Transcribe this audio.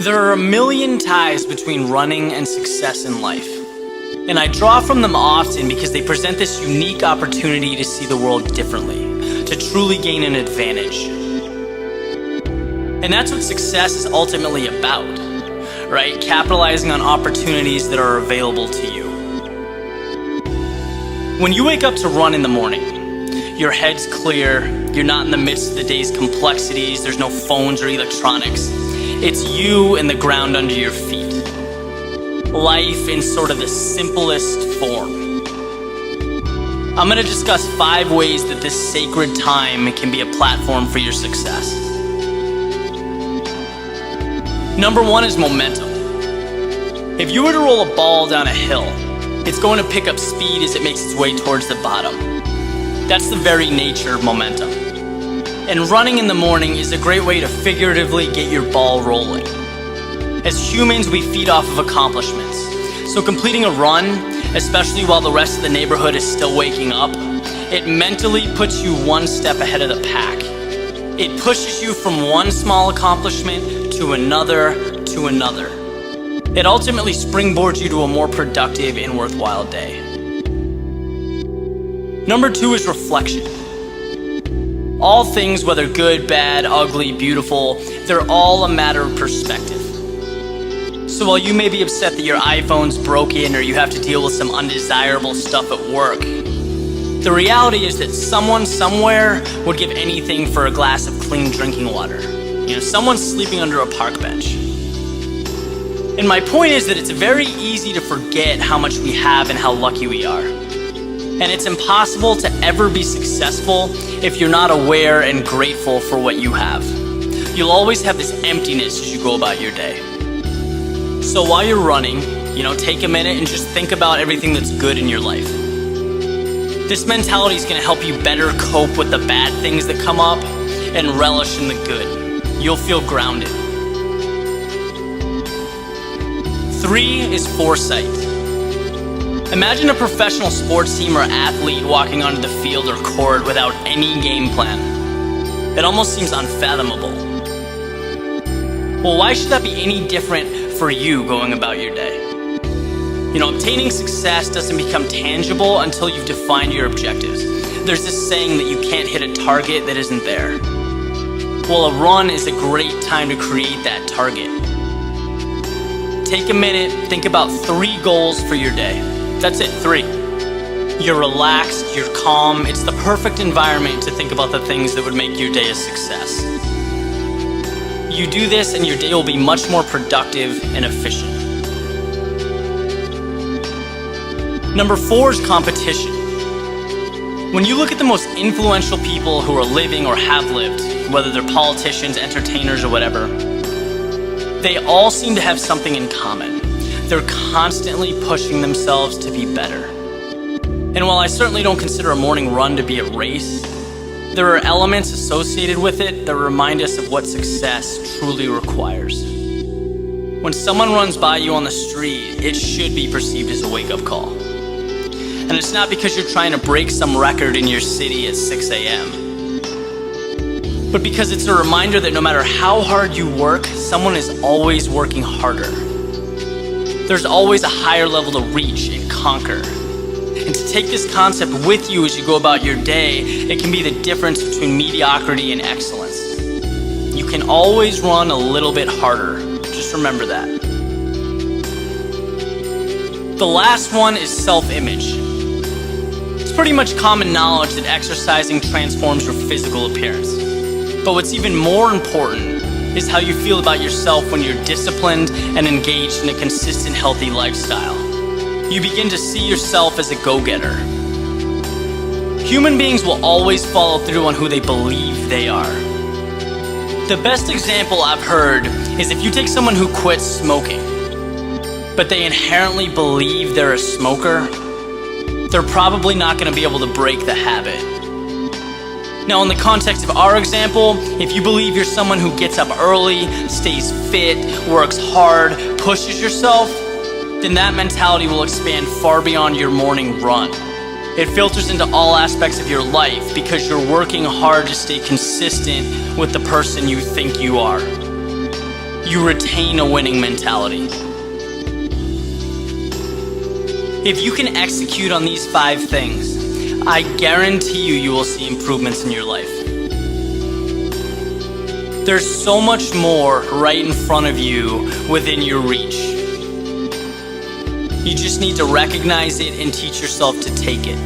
There are a million ties between running and success in life, and I draw from them often because they present this unique opportunity to see the world differently, to truly gain an advantage. And that's what success is ultimately about, right? Capitalizing on opportunities that are available to you. When you wake up to run in the morning, your head's clear, you're not in the midst of the day's complexities, there's no phones or electronics. It's you and the ground under your feet. Life in sort of the simplest form. I'm going to discuss 5 ways that this sacred time can be a platform for your success. Number 1 is momentum. If you were to roll a ball down a hill, it's going to pick up speed as it makes its way towards the bottom. That's the very nature of momentum. And running in the morning is a great way to figuratively get your ball rolling. As humans, we feed off of accomplishments. So completing a run, especially while the rest of the neighborhood is still waking up, it mentally puts you one step ahead of the pack. It pushes you from one small accomplishment to another to another. It ultimately springboards you to a more productive and worthwhile day. Number 2 is reflection. All things, whether good, bad, ugly, beautiful, they're all a matter of perspective. So while you may be upset that your iPhone's broken or you have to deal with some undesirable stuff at work, the reality is that someone somewhere would give anything for a glass of clean drinking water. Someone's sleeping under a park bench. And my point is that it's very easy to forget how much we have and how lucky we are. And it's impossible to ever be successful if you're not aware and grateful for what you have. You'll always have this emptiness as you go about your day. So while you're running, take a minute and just think about everything that's good in your life. This mentality is going to help you better cope with the bad things that come up and relish in the good. You'll feel grounded. 3 is foresight. Imagine a professional sports team or athlete walking onto the field or court without any game plan. It almost seems unfathomable. Well, why should that be any different for you going about your day? Obtaining success doesn't become tangible until you've defined your objectives. There's this saying that you can't hit a target that isn't there. Well, a run is a great time to create that target. Take a minute, think about 3 goals for your day. That's it, 3. You're relaxed, you're calm, it's the perfect environment to think about the things that would make your day a success. You do this and your day will be much more productive and efficient. Number 4 is competition. When you look at the most influential people who are living or have lived, whether they're politicians, entertainers, or whatever, they all seem to have something in common. They're constantly pushing themselves to be better. And while I certainly don't consider a morning run to be a race, there are elements associated with it that remind us of what success truly requires. When someone runs by you on the street, it should be perceived as a wake-up call. And it's not because you're trying to break some record in your city at 6 a.m., but because it's a reminder that no matter how hard you work, someone is always working harder. There's always a higher level to reach and conquer. And to take this concept with you as you go about your day, it can be the difference between mediocrity and excellence. You can always run a little bit harder. Just remember that. The last one is self-image. It's pretty much common knowledge that exercising transforms your physical appearance. But what's even more important is how you feel about yourself when you're disciplined and engaged in a consistent, healthy lifestyle. You begin to see yourself as a go-getter. Human beings will always follow through on who they believe they are. The best example I've heard is if you take someone who quits smoking, but they inherently believe they're a smoker, they're probably not going to be able to break the habit. Now, in the context of our example, if you believe you're someone who gets up early, stays fit, works hard, pushes yourself, then that mentality will expand far beyond your morning run. It filters into all aspects of your life because you're working hard to stay consistent with the person you think you are. you retain a winning mentality. If you can execute on these 5 things, I guarantee you will see improvements in your life. There's so much more right in front of you within your reach. You just need to recognize it and teach yourself to take it.